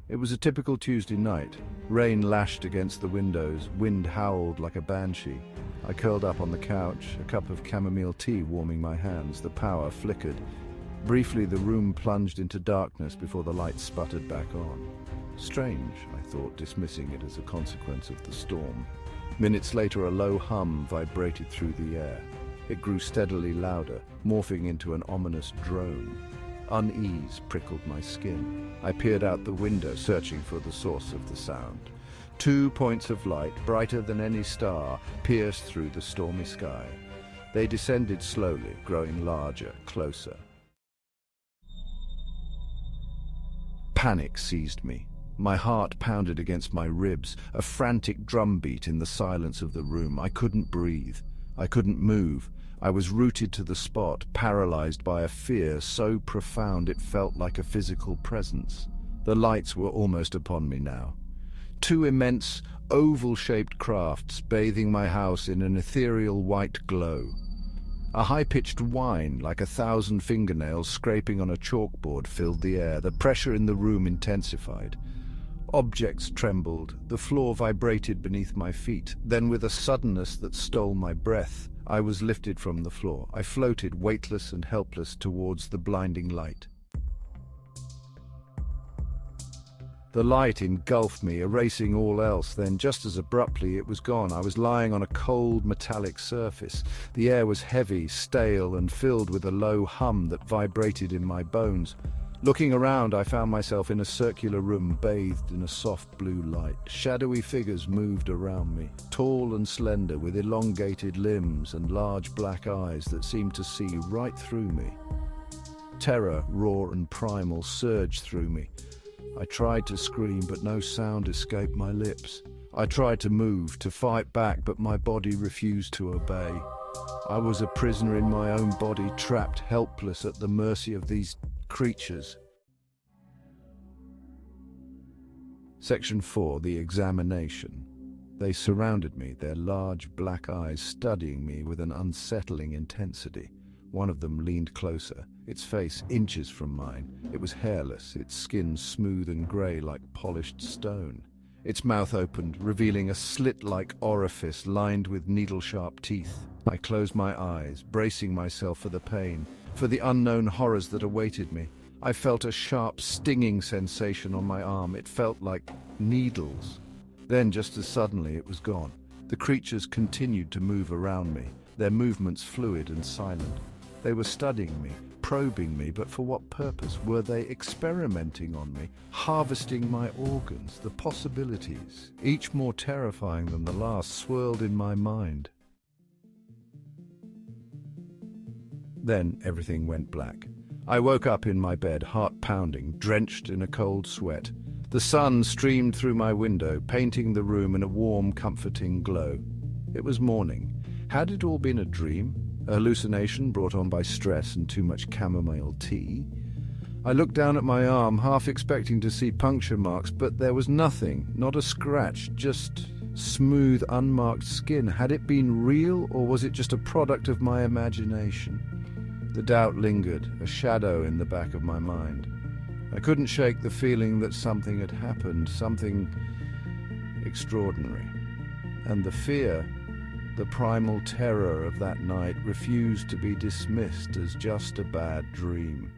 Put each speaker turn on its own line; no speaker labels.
It was a typical Tuesday night. Rain lashed against the windows, wind howled like a banshee. I curled up on the couch, a cup of chamomile tea warming my hands. The power flickered. Briefly, the room plunged into darkness before the light sputtered back on. Strange, I thought, dismissing it as a consequence of the storm. Minutes later, a low hum vibrated through the air. It grew steadily louder, morphing into an ominous drone. Unease prickled my skin. I peered out the window, searching for the source of the sound. 2 points of light, brighter than any star, pierced through the stormy sky. They descended slowly, growing larger, closer. Panic seized me. My heart pounded against my ribs, a frantic drumbeat in the silence of the room. I couldn't breathe. I couldn't move. I was rooted to the spot, paralyzed by a fear so profound it felt like a physical presence. The lights were almost upon me now. 2 immense, oval-shaped crafts bathing my house in an ethereal white glow. A high-pitched whine, like 1,000 fingernails scraping on a chalkboard, filled the air. The pressure in the room intensified. Objects trembled. The floor vibrated beneath my feet. Then, with a suddenness that stole my breath, I was lifted from the floor. I floated, weightless and helpless, towards the blinding light. The light engulfed me, erasing all else. Then, just as abruptly, it was gone. I was lying on a cold, metallic surface. The air was heavy, stale, and filled with a low hum that vibrated in my bones. Looking around, I found myself in a circular room bathed in a soft blue light. Shadowy figures moved around me, tall and slender, with elongated limbs and large black eyes that seemed to see right through me. Terror, raw and primal, surged through me. I tried to scream, but no sound escaped my lips. I tried to move, to fight back, but my body refused to obey. I was a prisoner in my own body, trapped, helpless, at the mercy of these creatures. Section 4, the examination. They surrounded me, their large black eyes studying me with an unsettling intensity. One of them leaned closer, its face inches from mine. It was hairless, its skin smooth and grey like polished stone. Its mouth opened, revealing a slit-like orifice lined with needle-sharp teeth. I closed my eyes, bracing myself for the pain, for the unknown horrors that awaited me. I felt a sharp, stinging sensation on my arm. It felt like needles. Then, just as suddenly, it was gone. The creatures continued to move around me, their movements fluid and silent. They were studying me, probing me, but for what purpose? Were they experimenting on me, harvesting my organs? The possibilities, each more terrifying than the last, swirled in my mind. Then everything went black. I woke up in my bed, heart pounding, drenched in a cold sweat. The sun streamed through my window, painting the room in a warm, comforting glow. It was morning. Had it all been a dream? A hallucination brought on by stress and too much chamomile tea? I looked down at my arm, half expecting to see puncture marks, but there was nothing, not a scratch, just smooth, unmarked skin. Had it been real, or was it just a product of my imagination? The doubt lingered, a shadow in the back of my mind. I couldn't shake the feeling that something had happened, something extraordinary. And the fear, the primal terror of that night, refused to be dismissed as just a bad dream.